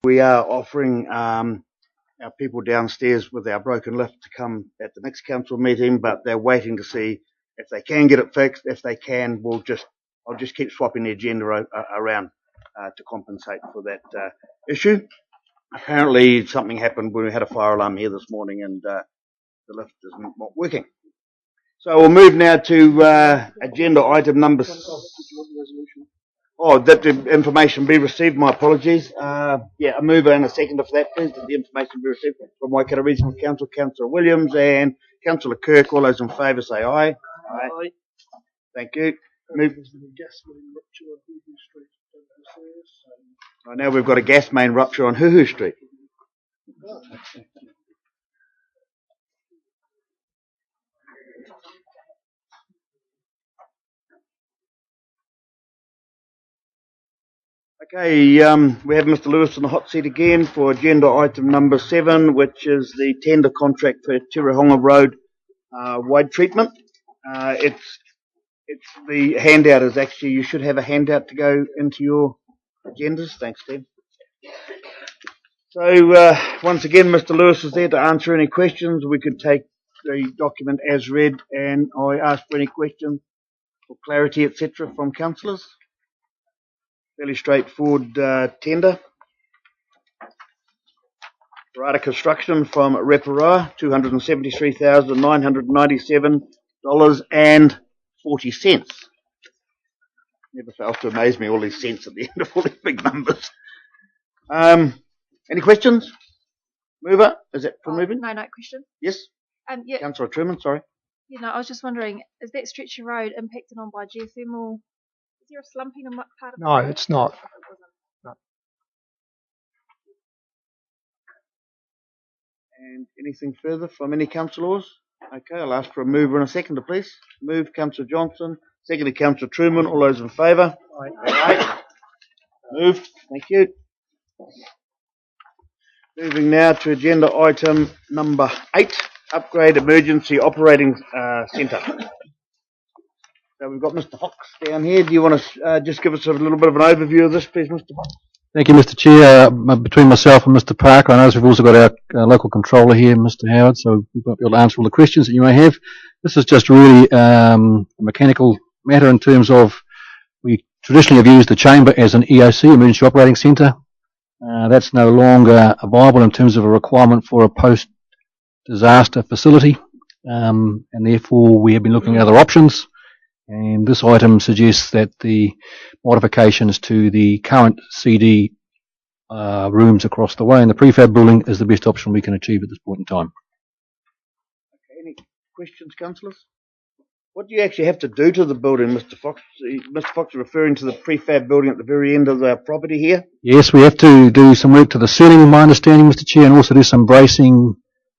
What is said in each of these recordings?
We are offering our people downstairs with our broken lift to come at the next council meeting, but they're waiting to see if they can get it fixed. If they can, I'll just keep swapping the agenda around to compensate for that issue. Apparently, something happened when we had a fire alarm here this morning, and the lift is not working. So we'll move now to agenda item number. Oh, that the information be received. My apologies. Yeah, a mover and a seconder for that, please. That the information be received from Waikato Regional Council, Councillor Williams and Councillor Kirk. All those in favour say aye. Aye. Thank you. Move. Now we've got a gas main rupture on Huhu Street. Okay, we have Mr. Lewis in the hot seat again for agenda item number 7, which is the tender contract for Tirahonga Road wide treatment. It's the handout is actually, you should have a handout to go into your agendas. Thanks, Steve. So once again, Mr. Lewis is there to answer any questions. We could take the document as read, and I ask for any questions for clarity, etc., from councillors. Fairly straightforward tender. Rata Construction from Reparoa, $273,997.40. Never fails to amaze me, all these cents at the end of all these big numbers. Any questions? Mover? Is that for moving? No question. Yes? Yeah. Councillor Truman, sorry. You know, I was just wondering, is that stretch of road impacted on by geothermal? Is there a slumping in part of the road? No, it's not. No. And anything further from any councillors? Okay, I'll ask for a mover and a seconder, please. Move, Councillor Johnson. Seconded, Councillor Truman. All those in favour? Aye. Moved. Thank you. Moving now to agenda item number 8, Upgrade Emergency Operating Centre. So we've got Mr. Fox down here. Do you want to just give us a little bit of an overview of this, please, Mr. Fox? Thank you, Mr. Chair. Between myself and Mr. Parker, I know we've also got our local controller here, Mr. Howard, so we might be able to answer all the questions that you may have. This is just really a mechanical matter in terms of we traditionally have used the chamber as an EOC, Emergency Operating Centre. That's no longer viable in terms of a requirement for a post-disaster facility, and therefore we have been looking at other options. And this item suggests that the modifications to the current CD rooms across the way in the prefab building is the best option we can achieve at this point in time. Okay, any questions, councillors? What do you actually have to do to the building, Mr. Fox? Mr. Fox is referring to the prefab building at the very end of the property here? Yes, we have to do some work to the ceiling, in my understanding, Mr. Chair, and also do some bracing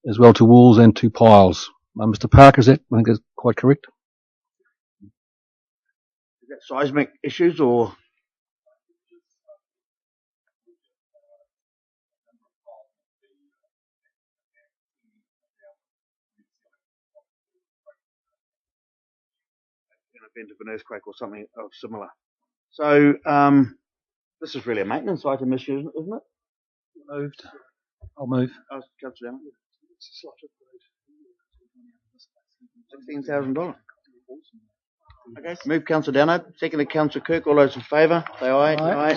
as well to walls and to piles. Mr. Parker, is that, I think that's quite correct? Is that seismic issues or? An event of an earthquake or something of similar. So this is really a maintenance item issue, isn't it? Moved. I'll move. Oh, $16,000. Okay, move Councillor Downer. Seconded, Councillor Kirk. All those in favour, say aye. Aye.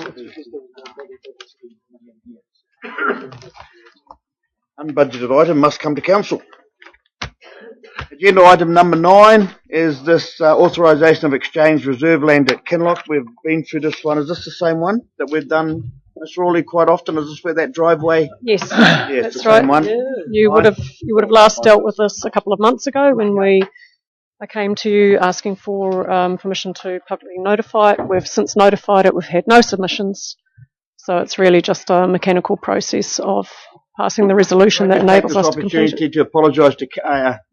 Unbudgeted item must come to council. Agenda item number 9 is this authorisation of exchange reserve land at Kinloch. We've been through this one. Is this the same one that we've done, Ms. Rawley, quite often? Is this where that driveway? Yes, yes, that's right. One. Yeah. You would have last dealt with this a couple of months ago when I came to you asking for permission to publicly notify it. We've since notified it. We've had no submissions, so it's really just a mechanical process of passing the resolution that enables us to complete it. Opportunity to apologise to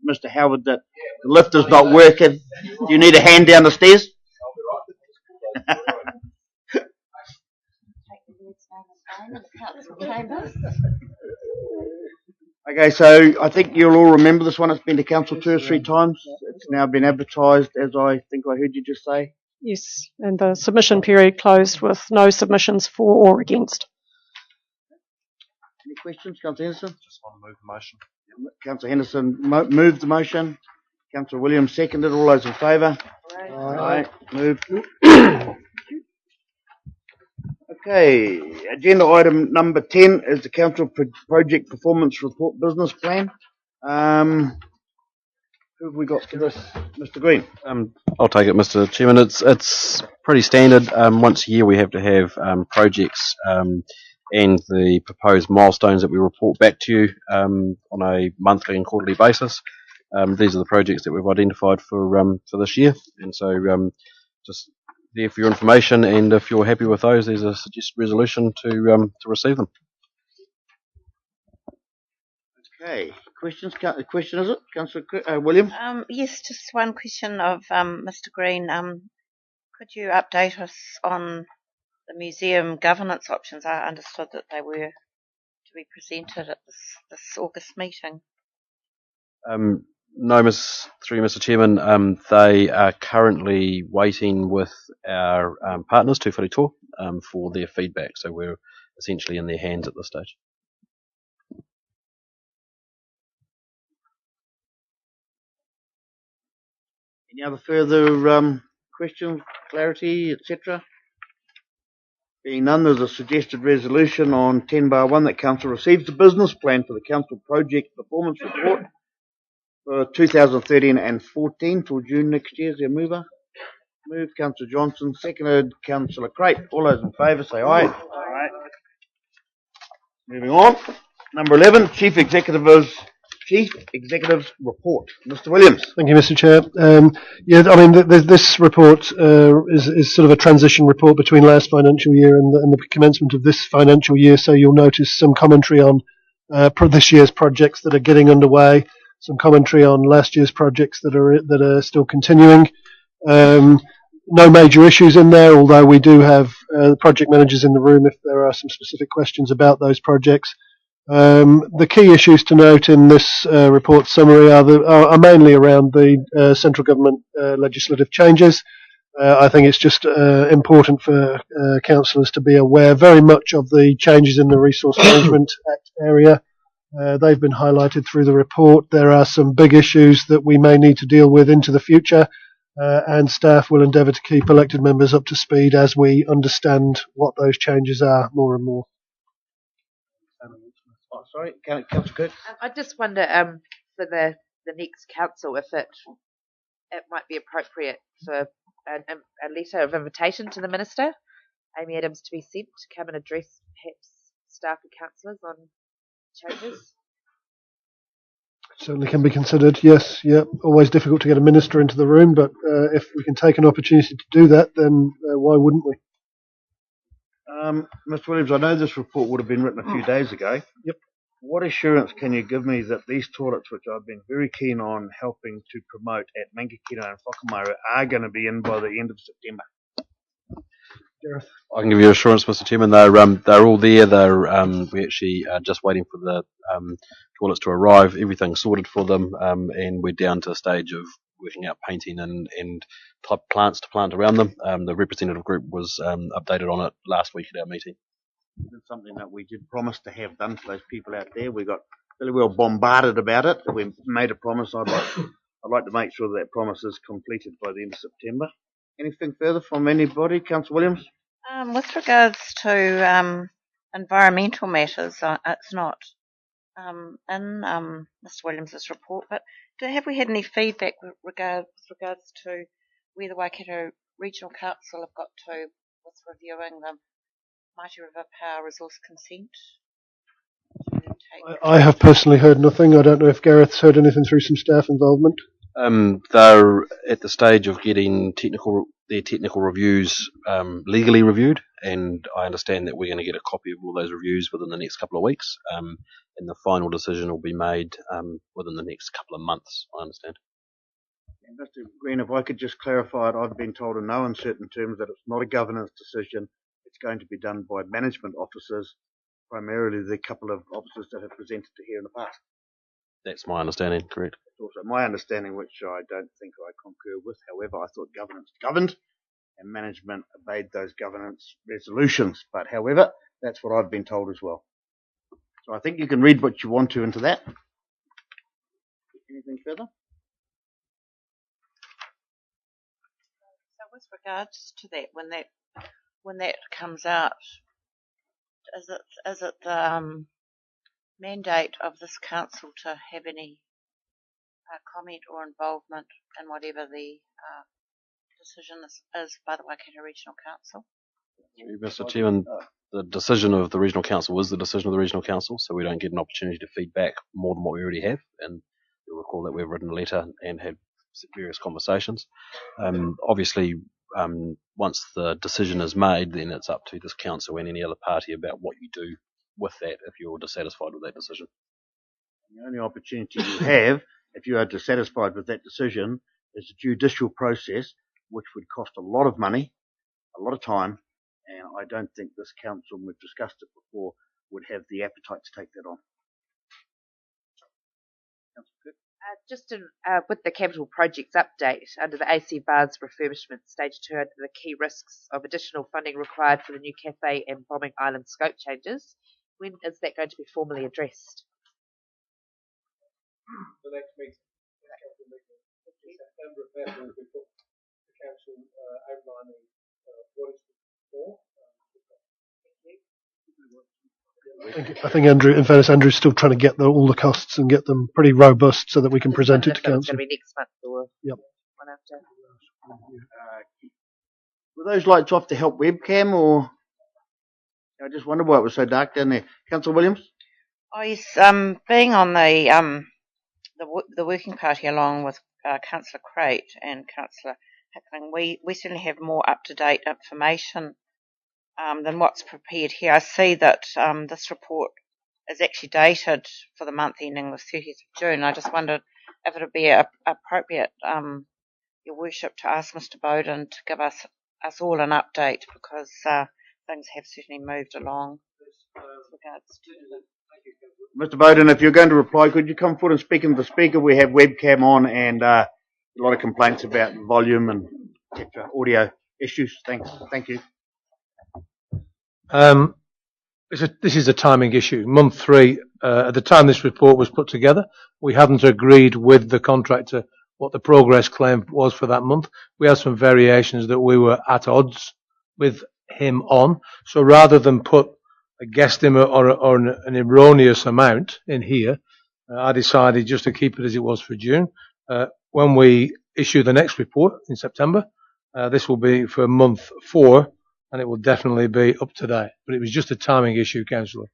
Mr. Howard that the lift is not working. Do you need a hand down the stairs? Okay, so I think you'll all remember this one. It's been to council 2 or 3 times. It's now been advertised, as I think I heard you just say. Yes, and the submission period closed with no submissions for or against. Any questions, Councillor Henderson? Just want to move the motion. Councillor Henderson moved the motion. Councillor Williams seconded. All those in favour? Aye. Moved. Okay. Agenda item number 10 is the council project performance report business plan. Who have we got for this? Mr. Green. I'll take it, Mr. Chairman. It's pretty standard. Once a year we have to have projects and the proposed milestones that we report back to you on a monthly and quarterly basis. These are the projects that we've identified for this year, and so just there for your information. And if you're happy with those, there's a suggested resolution to receive them. Okay. Questions? Question is it, Councillor Williams? Yes, just one question of Mr. Green. Could you update us on the museum governance options? I understood that they were to be presented at this August meeting. No, through Mr. Chairman, they are currently waiting with our partners, Te Whare for their feedback. So we're essentially in their hands at this stage. Any other further questions, clarity, etc.? Being none, there's a suggested resolution on 10/1 that Council receives the business plan for the Council project performance report for 2013 and 14 till June next year. Is there a mover? Moved, Councillor Johnson. Seconded, Councillor Crape. All those in favour say aye. Aye. Moving on. Number 11, Chief Executive's report. Mr. Williams. Thank you, Mr. Chair. This report is sort of a transition report between last financial year and the commencement of this financial year. So you'll notice some commentary on this year's projects that are getting underway, some commentary on last year's projects that are still continuing. No major issues in there, although we do have the project managers in the room if there are some specific questions about those projects. The key issues to note in this report summary are mainly around the central government legislative changes. I think it's just important for councillors to be aware very much of the changes in the Resource Management Act area. They've been highlighted through the report. There are some big issues that we may need to deal with into the future, and staff will endeavour to keep elected members up to speed as we understand what those changes are more and more. Oh, sorry, Councillor Kirk. I just wonder for the next council if it might be appropriate for a letter of invitation to the Minister, Amy Adams, to be sent to come and address perhaps staff and councillors on changes. Certainly can be considered, yes. Yeah, always difficult to get a minister into the room, but if we can take an opportunity to do that, then why wouldn't we? Mr. Williams, I know this report would have been written a few days ago. Yep. What assurance can you give me that these toilets, which I've been very keen on helping to promote at Mangakino and Whakaaro, are going to be in by the end of September? Gareth? I can give you assurance, Mr. Chairman. They're all there. We actually are just waiting for the toilets to arrive. Everything's sorted for them, and we're down to a stage of working out painting and type plants to plant around them. The representative group was updated on it last week at our meeting. It's something that we did promise to have done for those people out there. We got really well bombarded about it. We made a promise. I'd like to make sure that promise is completed by the end of September. Anything further from anybody? Councillor Williams? With regards to environmental matters, it's not in Mr. Williams's report, but have we had any feedback with regards to where the Waikato Regional Council have got to with reviewing the Mighty River Power Resource Consent? I have personally heard nothing. I don't know if Gareth's heard anything through some staff involvement. They're at the stage of getting their technical reviews legally reviewed, and I understand that we're going to get a copy of all those reviews within the next couple of weeks, and the final decision will be made within the next couple of months, I understand. Mr. Green, if I could just clarify it, I've been told in no uncertain terms that it's not a governance decision. It's going to be done by management officers, primarily the couple of officers that have presented to here in the past. That's my understanding, correct. It's also my understanding, which I don't think I concur with. However, I thought governance governed and management obeyed those governance resolutions. But however, that's what I've been told as well. So I think you can read what you want to into that. Anything further? So with regards to that, when that comes out, is it the mandate of this council to have any comment or involvement in whatever the decision is by the Waikato Regional Council? Mr. Chairman, the decision of the Regional Council is the decision of the Regional Council, so we don't get an opportunity to feedback more than what we already have. And you'll recall that we've written a letter and had various conversations. Obviously, once the decision is made, then it's up to this council and any other party about what you do with that if you're dissatisfied with that decision. The only opportunity you have, if you are dissatisfied with that decision, is a judicial process, which would cost a lot of money, a lot of time, and I don't think this council, and we've discussed it before, would have the appetite to take that on. Just with the capital projects update, under the AC Bars refurbishment, stage 2, under the key risks of additional funding required for the new cafe and Bombing Island scope changes, when is that going to be formally addressed? The next meeting, the council meeting, in September of that will be put the council outlining what it's for. I think Andrew, in fairness, Andrew's still trying to get all the costs and get them pretty robust so that we can present it to council. It's going to be next month or one after. Were those lights off to help webcam, or I just wondered why it was so dark down there? Councillor Williams? Oh yes, being on the working party along with Councillor Crate and Councillor Hickling, we certainly have more up-to-date information than what's prepared here. I see that this report is actually dated for the month ending the 30th of June. I just wondered if it would be appropriate, Your Worship, to ask Mr. Bowden to give us all an update, because things have certainly moved along with regards to Mr. Bowden, if you're going to reply, could you come forward and speak into the speaker? We have webcam on and a lot of complaints about volume and audio issues. Thanks. Thank you. This is a timing issue. Month 3, at the time this report was put together, we hadn't agreed with the contractor what the progress claim was for that month. We had some variations that we were at odds with him on. So rather than put a guesstimate or an erroneous amount in here, I decided just to keep it as it was for June. When we issue the next report in September, this will be for month 4, and it will definitely be up to date. But it was just a timing issue, Councillor.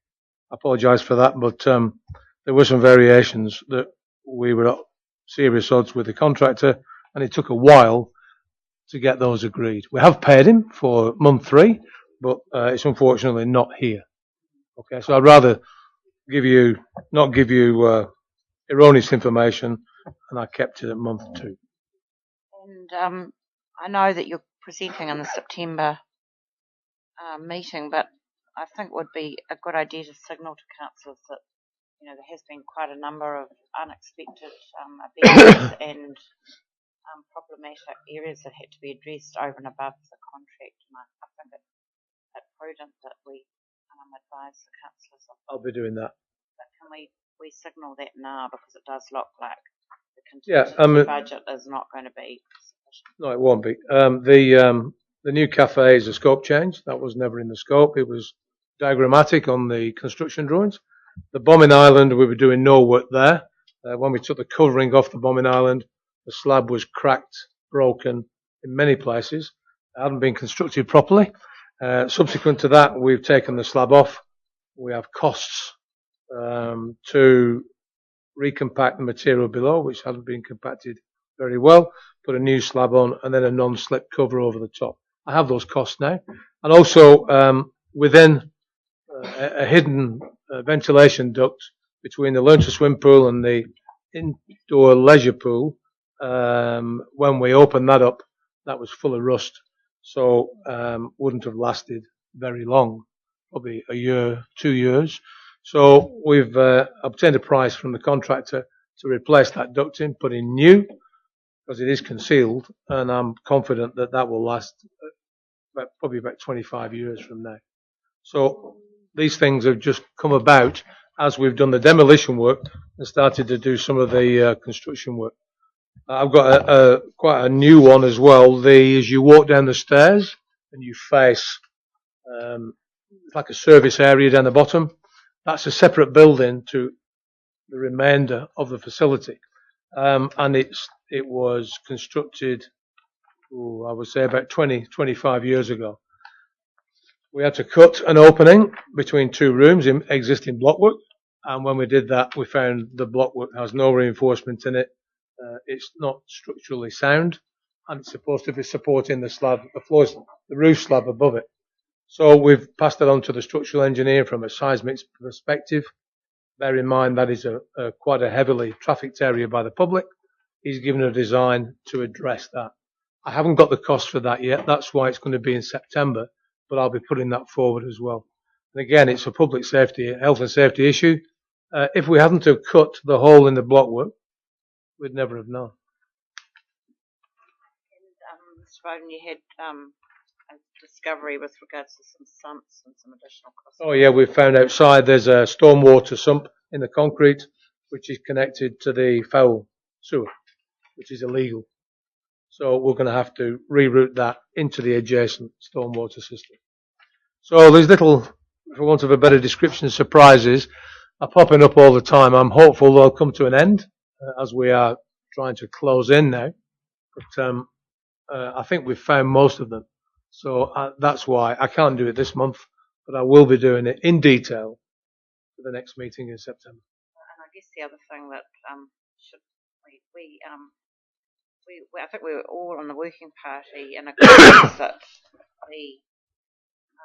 I apologise for that, but there were some variations that we were at serious odds with the contractor, and it took a while to get those agreed. We have paid him for month 3, but it's unfortunately not here. Okay, so I'd rather not give you erroneous information, and I kept it at month 2. And I know that you're presenting in the September meeting, but I think it would be a good idea to signal to councillors that there has been quite a number of unexpected events and problematic areas that had to be addressed over and above the contract. And I think it's prudent that we advise the councillors of. I'll be doing that. But can we signal that now, because it does look like the contingency budget is not going to be sufficient. No, it won't be. The new cafe is a scope change. That was never in the scope. It was diagrammatic on the construction drawings. The bombing island, we were doing no work there. When we took the covering off the bombing island, the slab was cracked, broken in many places. It hadn't been constructed properly. Subsequent to that, we've taken the slab off. We have costs to recompact the material below, which hadn't been compacted very well, put a new slab on, and then a non-slip cover over the top. I have those costs now. And also, within a hidden ventilation duct between the learn to swim pool and the indoor leisure pool, when we opened that up, that was full of rust. So, wouldn't have lasted very long, probably a year, 2 years. So we've obtained a price from the contractor to replace that ducting, put in new, because it is concealed, and I'm confident that that will last probably about 25 years from now. So these things have just come about as we've done the demolition work and started to do some of the construction work. I've got quite a new one as well. As you walk down the stairs and you face like a service area down the bottom, that's a separate building to the remainder of the facility, and it was constructed, I would say, about 25 years ago. We had to cut an opening between two rooms in existing blockwork, and when we did that, we found the blockwork has no reinforcement in it. It's not structurally sound, and it's supposed to be supporting the slab, the roof slab above it. So we've passed it on to the structural engineer from a seismic perspective. Bear in mind that is quite a heavily trafficked area by the public. He's given a design to address that. I haven't got the cost for that yet. That's why it's going to be in September, but I'll be putting that forward as well. And again, it's a public safety, health and safety issue. If we hadn't have cut the hole in the blockwork, we'd never have known. And Mr. Bowden, you had a discovery with regards to some sumps and some additional costs. Oh yeah, we found outside there's a stormwater sump in the concrete, which is connected to the foul sewer, which is illegal. So we're going to have to reroute that into the adjacent stormwater system. So these little, for want of a better description, surprises are popping up all the time. I'm hopeful they'll come to an end as we are trying to close in now. But I think we've found most of them. So that's why I can't do it this month, but I will be doing it in detail for the next meeting in September. And I guess the other thing that I think we were all on the working party in agreement that the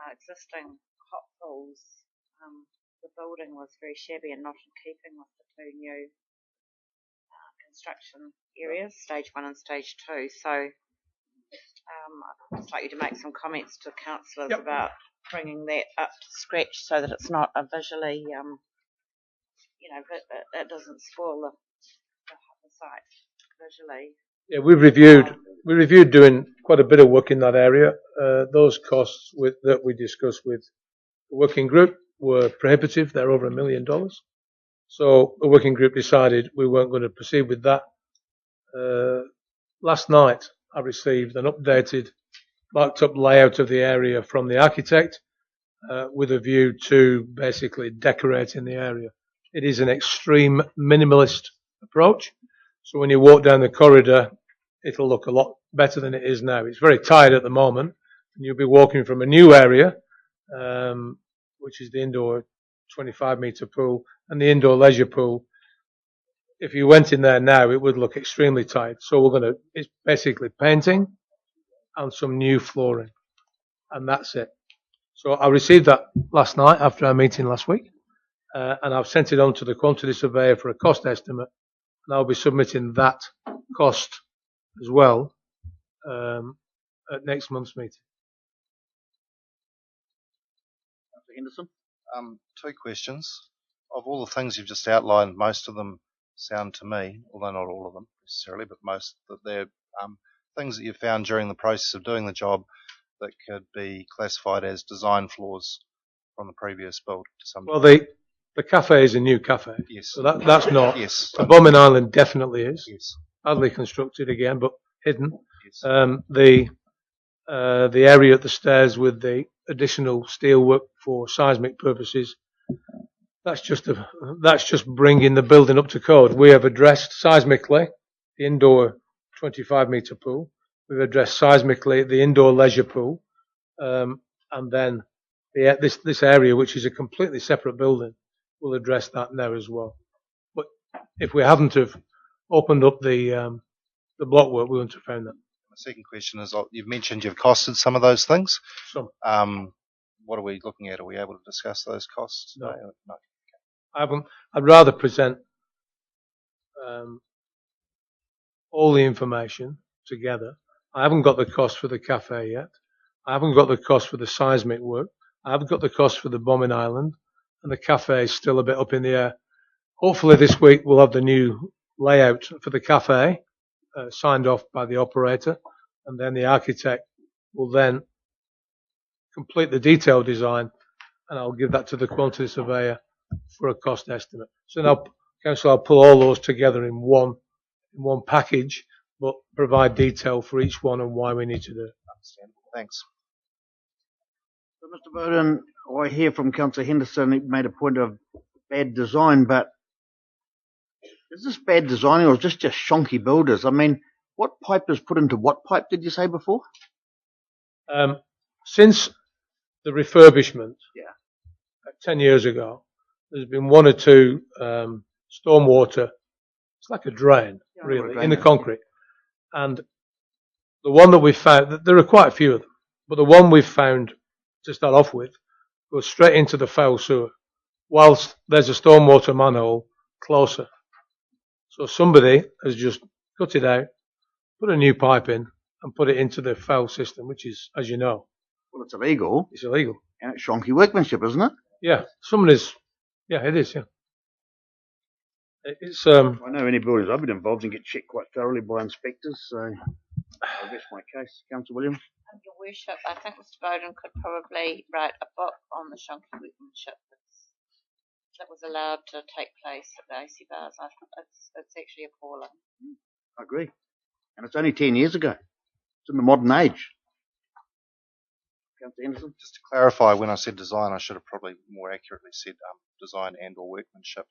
existing hot pools, the building was very shabby and not in keeping with the two new construction areas, stage 1 and stage 2. So I'd just like you to make some comments to councillors about bringing that up to scratch so that it's not a visually, it doesn't spoil the site visually. Yeah, we reviewed doing quite a bit of work in that area. Those costs that we discussed with the working group were prohibitive. They're over $1 million. So the working group decided we weren't going to proceed with that. Last night I received an updated, marked up layout of the area from the architect with a view to basically decorating the area. It is an extreme minimalist approach. So when you walk down the corridor, it'll look a lot better than it is now. It's very tight at the moment, and you'll be walking from a new area, which is the indoor 25-metre pool and the indoor leisure pool. If you went in there now, it would look extremely tight. So it's basically painting and some new flooring, and that's it. So I received that last night after our meeting last week, and I've sent it on to the quantity surveyor for a cost estimate, and I'll be submitting that cost as well at next month's meeting. Mr. Henderson? 2 questions. Of all the things you've just outlined, most of them sound to me, although not all of them necessarily, but most, that they're things that you found during the process of doing the job that could be classified as design flaws from the previous build to some Well, the cafe is a new cafe. Yes. So that's not. Yes. The Bombing Island definitely is. Yes. Badly constructed again, but hidden. Yes. The area at the stairs with the additional steelwork for seismic purposes, that's just bringing the building up to code. We have addressed seismically the indoor 25-metre pool. We've addressed seismically the indoor leisure pool, and then this area, which is a completely separate building, will address that now as well. But if we hadn't have opened up the blockwork, we wouldn't have found that. My second question is, you've mentioned you've costed some of those things. Some. What are we looking at? Are we able to discuss those costs? No. No. I haven't. I'd rather present all the information together. I haven't got the cost for the cafe yet. I haven't got the cost for the seismic work. I haven't got the cost for the Bombing Island, and the cafe is still a bit up in the air. Hopefully this week we'll have the new layout for the cafe signed off by the operator, and then the architect will then complete the detailed design, and I'll give that to the quantity surveyor for a cost estimate. So now, Council, I'll pull all those together in one package, but provide detail for each one and why we need to do it. Understandable. Thanks. So, Mr. Bowden, I hear from Councillor Henderson, he made a point of bad design, but is this bad design or is this just shonky builders? I mean, what pipe is put into what pipe, did you say before? Since the refurbishment, Yeah. 10 years ago, there's been one or two stormwater. It's like a drain, really, in the concrete. And the one that we found, there are quite a few of them, but the one we've found to start off with goes straight into the foul sewer, whilst there's a stormwater manhole closer. So somebody has just cut it out, put a new pipe in, and put it into the foul system, which is, as you know, Well, it's illegal. it's illegal. And it's shonky workmanship, isn't it? Yeah, somebody's. Yeah, it is. Yeah, it's. I know any buildings I've been involved in get checked quite thoroughly by inspectors, so I'll rest my case. Councillor Williams? Your Worship, I think Mr. Bowden could probably write a book on the shonky workmanship that was allowed to take place at the AC bars. I think it's actually appalling. I agree. And it's only 10 years ago. It's in the modern age. Councillor Henderson? Just to clarify, when I said design, I should have probably more accurately said design and or workmanship.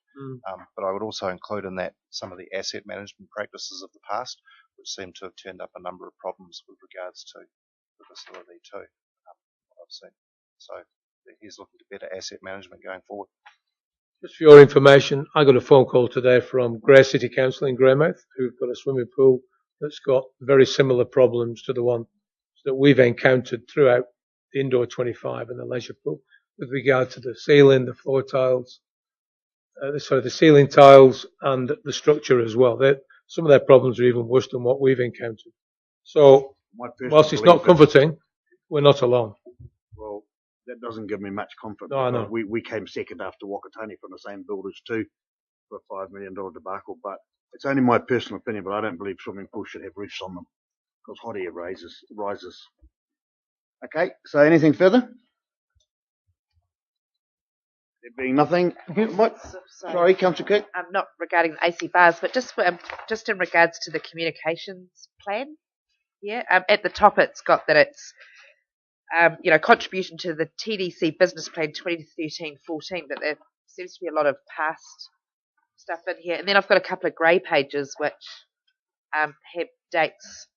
But I would also include in that some of the asset management practices of the past, which seem to have turned up a number of problems with regards to the facility too, what I've seen. So he's looking to better asset management going forward. Just for your information, I got a phone call today from Grey City Council in Greymouth, who've got a swimming pool that's got very similar problems to the one that we've encountered throughout the indoor 25 and the leisure pool, with regard to the ceiling, the floor tiles, the ceiling tiles and the structure as well. Some of their problems are even worse than what we've encountered. So, whilst it's not comforting, we're not alone. Well, that doesn't give me much comfort. No, I know. We came second after Wakatani from the same builders too for a $5 million debacle, but it's only my personal opinion, but I don't believe swimming pools should have roofs on them because hot air rises. Okay, so anything further? There being nothing. Sorry, Councillor Kirk. Not regarding the AC bars, but just in regards to the communications plan. Yeah, at the top it's got that it's contribution to the TDC business plan 2013-14, but there seems to be a lot of past stuff in here. And then I've got a couple of grey pages which have dates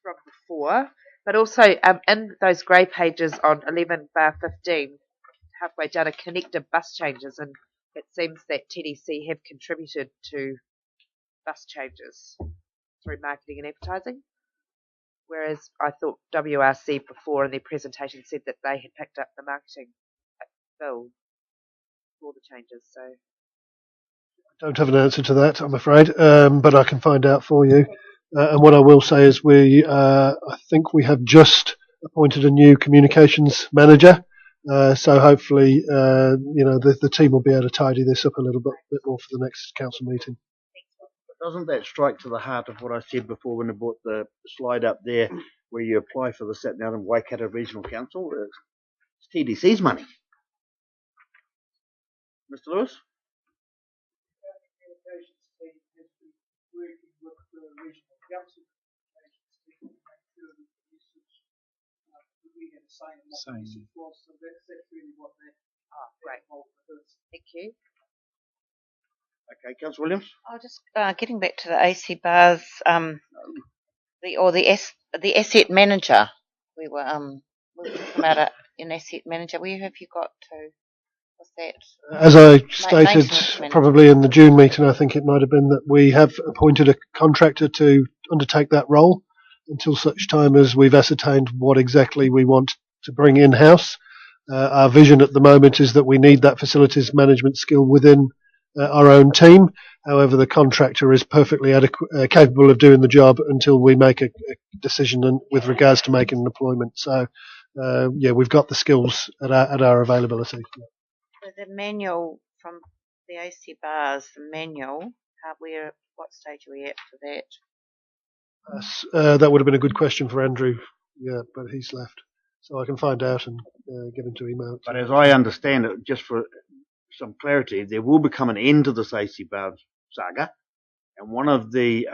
from before, but also in those grey pages on 11/15, halfway down, are connected bus changes, and it seems that TDC have contributed to bus changes through marketing and advertising, whereas I thought WRC before in their presentation said that they had picked up the marketing bill for the changes. So I don't have an answer to that, I'm afraid, but I can find out for you. And what I will say is I think we have just appointed a new communications manager. So hopefully, the team will be able to tidy this up a little bit more for the next council meeting. Doesn't that strike to the heart of what I said before when I brought the slide up there where you apply for the sat down in Waikato Regional Council? It's TDC's money. Mr. Lewis? Great. Thank you. Okay, Councillor Williams? Just getting back to the AC bars, the asset manager. We were talking about an asset manager. Where have you got to? What's that? As I stated, probably in the June meeting, I think it might have been that we have appointed a contractor to undertake that role until such time as we've ascertained what exactly we want to bring in-house. Our vision at the moment is that we need that facilities management skill within our own team. However, the contractor is perfectly capable of doing the job until we make a decision with regards to making an appointment. So, we've got the skills at our availability. So the manual from the AC bars, the manual, what stage are we at for that? That would have been a good question for Andrew, but he's left. So I can find out and get him to email it. But as I understand it, just for some clarity, there will become an end to this AC Bowes saga. And one of the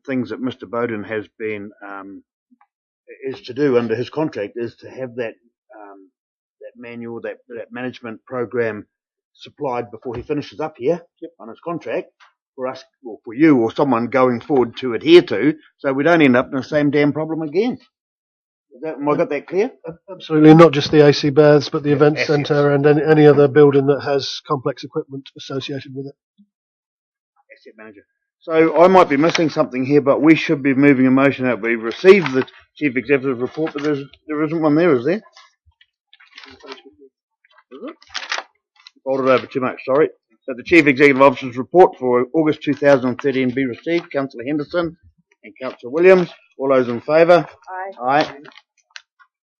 things that Mr. Bowden has been is to do under his contract is to have that manual, that management program supplied before he finishes up here on his contract for us, or for you, or someone going forward to adhere to, so we don't end up in the same damn problem again. Am I got that clear? Absolutely, not just the AC baths, but the event centre and any other building that has complex equipment associated with it. Asset manager. So I might be missing something here, but we should be moving a motion that we receive the Chief Executive report, but there isn't one there, is there? Is it? Folded over too much, sorry. So the Chief Executive Officer's report for August 2013 be received. Councillor Henderson and Councillor Williams. All those in favour? Aye. Aye.